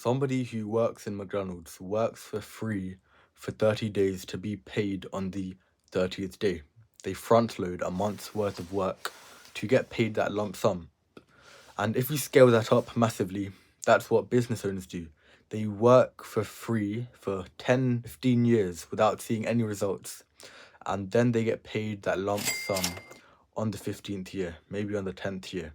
Somebody who works in McDonald's works for free for 30 days to be paid on the 30th day. They front load a month's worth of work to get paid that lump sum. And if you scale that up massively, that's what business owners do. They work for free for 10, 15 years without seeing any results. And then they get paid that lump sum on the 15th year, maybe on the 10th year.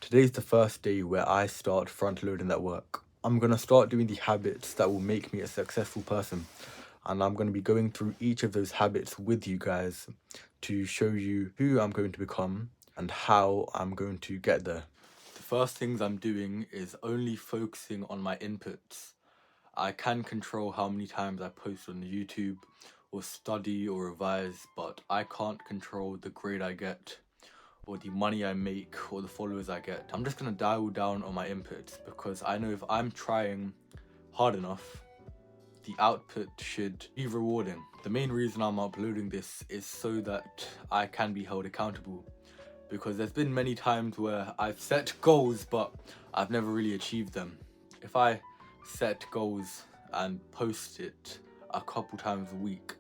Today's the first day where I start front loading that work. I'm going to start doing the habits that will make me a successful person. And I'm going to be going through each of those habits with you guys to show you who I'm going to become and how I'm going to get there. The first things I'm doing is only focusing on my inputs. I can control how many times I post on YouTube or study or revise, but I can't control the grade I get or the money I make or the followers I get. I'm just gonna dial down on my inputs because I know if I'm trying hard enough, the output should be rewarding. The main reason I'm uploading this is so that I can be held accountable, because there's been many times where I've set goals but I've never really achieved them. If I set goals and post it a couple times a week,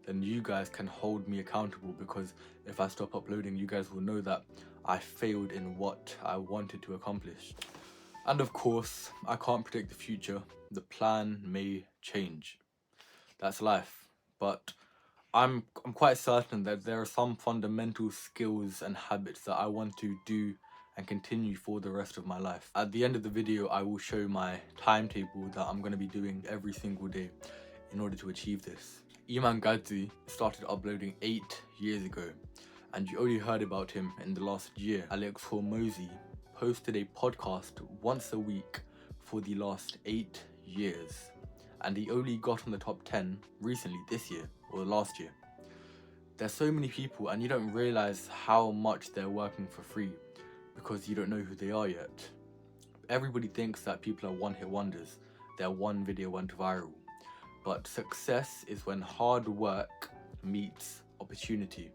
then you guys can hold me accountable, because if I stop uploading, you guys will know that I failed in what I wanted to accomplish. And of course, I can't predict the future. The plan may change. That's life. But I'm quite certain that there are some fundamental skills and habits that I want to do and continue for the rest of my life. At the end of the video, I will show my timetable that I'm going to be doing every single day in order to achieve this. Iman Gadzi started uploading 8 years ago, and you only heard about him in the last year. Alex Hormozy posted a podcast once a week for the last 8 years, and he only got on the top 10 recently this year or last year. There's so many people and you don't realize how much they're working for free because you don't know who they are yet. Everybody thinks that people are one-hit wonders. Their one video went viral. But success is when hard work meets opportunity.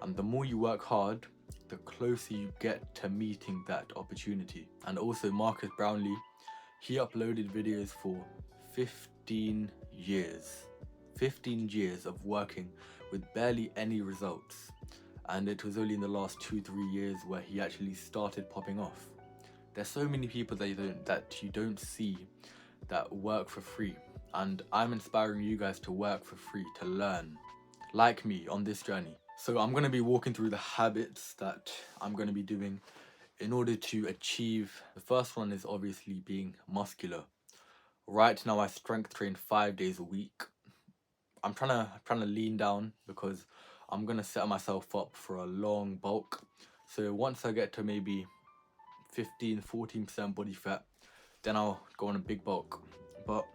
And the more you work hard, the closer you get to meeting that opportunity. And also Marcus Brownlee, he uploaded videos for 15 years. 15 years of working with barely any results. And it was only in the last 2-3 years where he actually started popping off. There's so many people that you don't see that work for free. And I'm inspiring you guys to work for free, to learn, like me, on this journey. So I'm going to be walking through the habits that I'm going to be doing in order to achieve. The first one is obviously being muscular. Right now I strength train 5 days a week. I'm trying to lean down because I'm going to set myself up for a long bulk. So once I get to maybe 15-14% body fat, then I'll go on a big bulk. But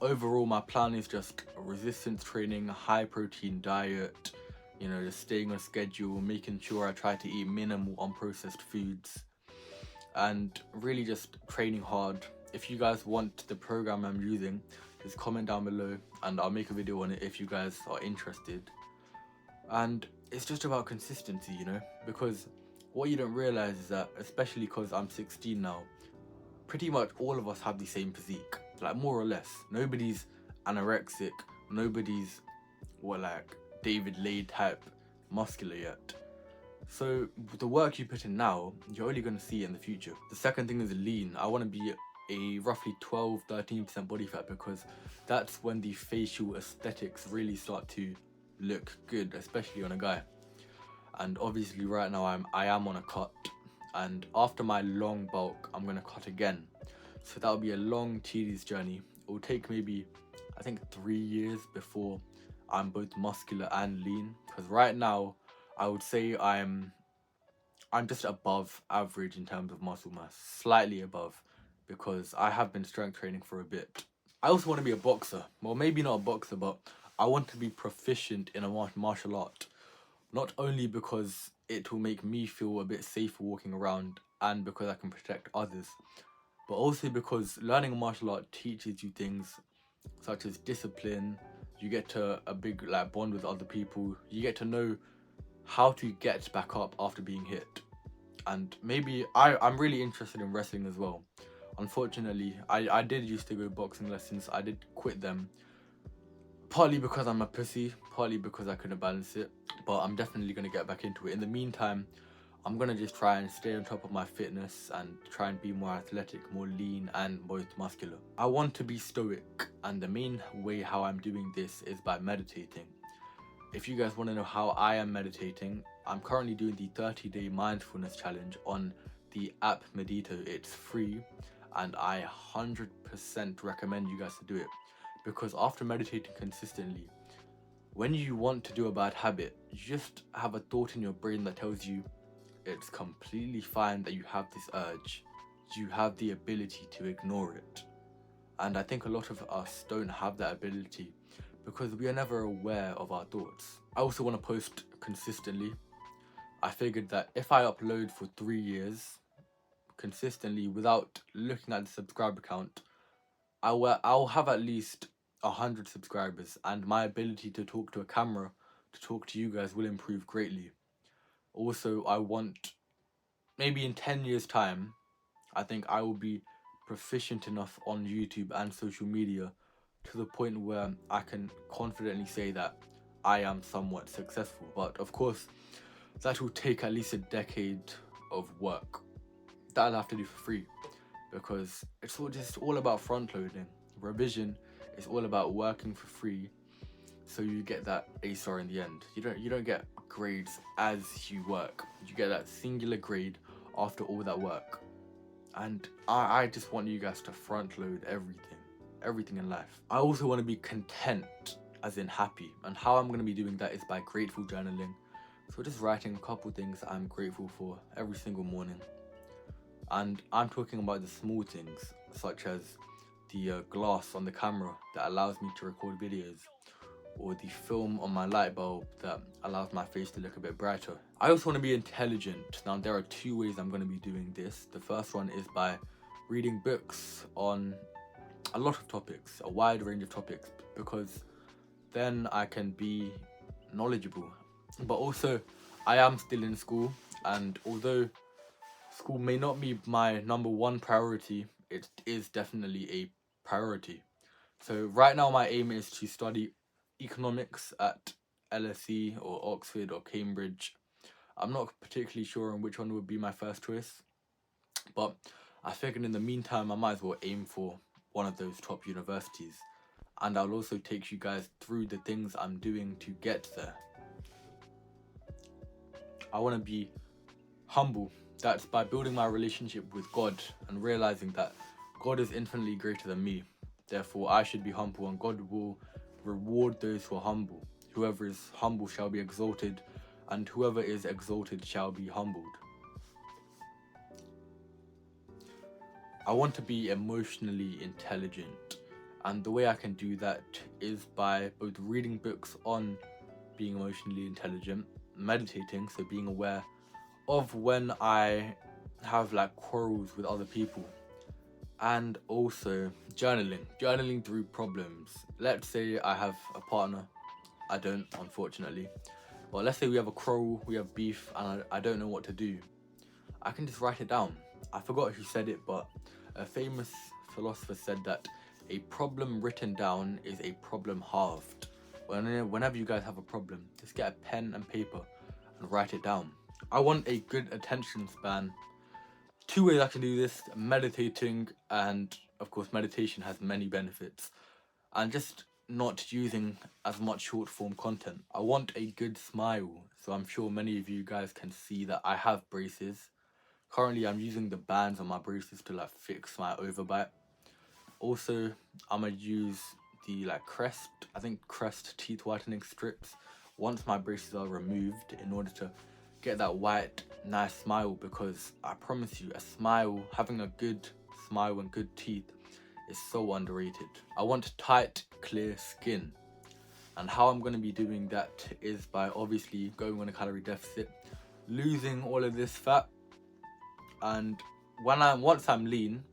overall, my plan is just resistance training, high protein diet, just staying on schedule, making sure I try to eat minimal unprocessed foods, and really just training hard. If you guys want the program I'm using, just comment down below and I'll make a video on it if you guys are interested. And it's just about consistency, because what you don't realize is that, especially because I'm 16 now, pretty much all of us have the same physique, like more or less. Nobody's anorexic, nobody's David Lay type muscular yet. So the work you put in now, you're only going to see it in the future. The second thing is lean. I want to be a roughly 12-13% body fat, because that's when the facial aesthetics really start to look good, especially on a guy. And obviously right now I am on a cut, and after my long bulk I'm going to cut again. So that'll be a long, tedious journey. It will take maybe, I think, 3 years before I'm both muscular and lean, because right now I would say I'm just above average in terms of muscle mass, slightly above, because I have been strength training for a bit. I also want to be a boxer. Well, maybe not a boxer, but I want to be proficient in a martial art. Not only because it will make me feel a bit safer walking around and because I can protect others, but also because learning a martial art teaches you things such as discipline. You get to a big bond with other people. You get to know how to get back up after being hit. And maybe I'm really interested in wrestling as well. Unfortunately, I did used to go boxing lessons. I did quit them, partly because I'm a pussy, partly because I couldn't balance it, but I'm definitely going to get back into it. In the meantime, I'm going to just try and stay on top of my fitness and try and be more athletic, more lean and more muscular. I want to be stoic, and the main way how I'm doing this is by meditating. If you guys want to know how I am meditating, I'm currently doing the 30-day mindfulness challenge on the app Medito. It's free, and I 100% recommend you guys to do it, because after meditating consistently, when you want to do a bad habit, you just have a thought in your brain that tells you it's completely fine that you have this urge. You have the ability to ignore it. And I think a lot of us don't have that ability because we are never aware of our thoughts. I also want to post consistently. I figured that if I upload for 3 years consistently without looking at the subscriber count, I'll have at least 100 subscribers, and my ability to talk to a camera, to talk to you guys, will improve greatly. Also, I want, maybe in 10 years time, I think I will be proficient enough on YouTube and social media to the point where I can confidently say that I am somewhat successful. But of course, that will take at least a decade of work that I'll have to do for free, because it's all about front loading. Revision is all about working for free, so you get that A star in the end. You don't get grades as you work. You get that singular grade after all that work. And I just want you guys to front load everything in life. I also want to be content, as in happy, and how I'm going to be doing that is by grateful journaling. So just writing a couple things I'm grateful for every single morning. And I'm talking about the small things, such as the glass on the camera that allows me to record videos, or the film on my light bulb that allows my face to look a bit brighter. I also want to be intelligent. Now, there are 2 ways I'm going to be doing this. The first one is by reading books on a lot of topics, a wide range of topics, because then I can be knowledgeable. But also, I am still in school, and although school may not be my #1 priority, it is definitely a priority. So right now my aim is to study economics at LSE or Oxford or Cambridge. I'm not particularly sure on which one would be my first choice, but I figured in the meantime I might as well aim for one of those top universities, and I'll also take you guys through the things I'm doing to get there. I want to be humble. That's by building my relationship with God and realizing that God is infinitely greater than me. Therefore, I should be humble, and God will reward those who are humble. Whoever is humble shall be exalted, and whoever is exalted shall be humbled. I want to be emotionally intelligent, and the way I can do that is by both reading books on being emotionally intelligent, meditating, so being aware of when I have like quarrels with other people, and also journaling through problems. Let's say I have a partner. I don't, unfortunately, but let's say we have a quarrel, we have beef, and I don't know what to do. I can just write it down. I forgot who said it, but a famous philosopher said that a problem written down is a problem halved. Whenever you guys have a problem, just get a pen and paper and write it down. I want a good attention span. 2 ways I can do this: meditating, and of course meditation has many benefits, and just not using as much short form content. I want a good smile, so I'm sure many of you guys can see that I have braces. Currently I'm using the bands on my braces to like fix my overbite. Also, I'm gonna use the Crest teeth whitening strips once my braces are removed, in order to get that white nice smile, because I promise you, having a good smile and good teeth is so underrated. I want tight, clear skin, and how I'm going to be doing that is by obviously going on a calorie deficit, losing all of this fat, and once I'm lean,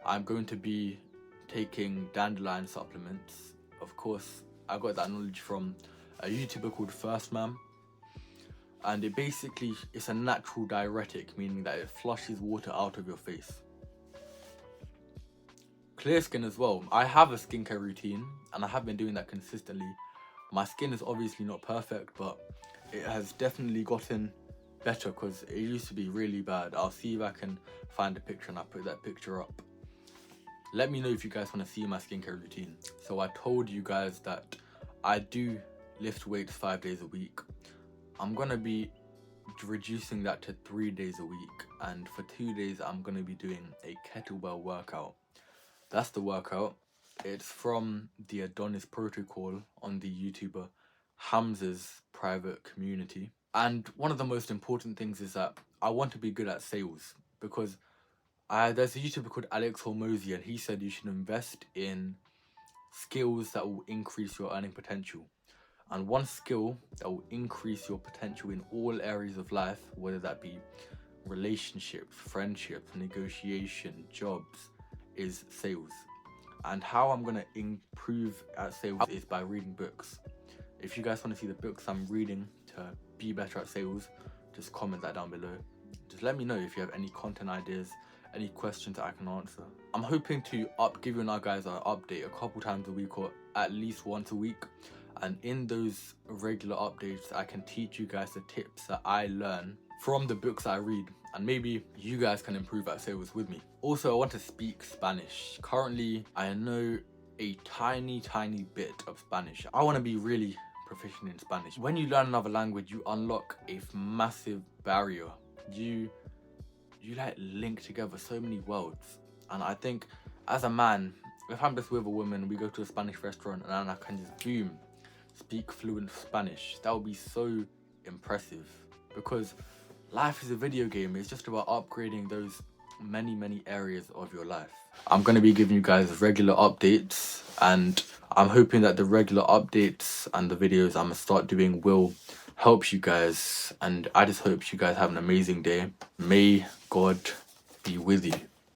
I'm going to be taking dandelion supplements. Of course, I got that knowledge from a YouTuber called First Man, and it's a natural diuretic, meaning that it flushes water out of your face. Clear skin as well. I have a skincare routine and I have been doing that consistently. My skin is obviously not perfect, but it has definitely gotten better because it used to be really bad. I'll see if I can find a picture and I'll put that picture up. Let me know if you guys want to see my skincare routine. So I told you guys that I do lift weights 5 days a week. I'm going to be reducing that to 3 days a week, and for 2 days I'm going to be doing a kettlebell workout. That's the workout. It's from the Adonis Protocol on the YouTuber Hamza's private community. And one of the most important things is that I want to be good at sales, because there's a YouTuber called Alex Hormozy, and he said you should invest in skills that will increase your earning potential. And one skill that will increase your potential in all areas of life, whether that be relationships, friendships, negotiation, jobs, is sales. And how I'm going to improve at sales is by reading books. If you guys want to see the books I'm reading to be better at sales, just comment that down below. Just let me know if you have any content ideas, any questions that I can answer. I'm hoping to give you guys an update a couple times a week, or at least once a week. And in those regular updates, I can teach you guys the tips that I learn from the books I read, and maybe you guys can improve at sales with me. Also, I want to speak Spanish. Currently, I know a tiny bit of Spanish. I want to be really proficient in Spanish. When you learn another language, you unlock a massive barrier. You like link together so many worlds. And I think as a man, if I'm just with a woman, we go to a Spanish restaurant and I can just boom, speak fluent Spanish, that would be so impressive. Because life is a video game. It's just about upgrading those many areas of your life. I'm going to be giving you guys regular updates, and I'm hoping that the regular updates and the videos I'm going to start doing will help you guys. And I just hope you guys have an amazing day. May God be with you.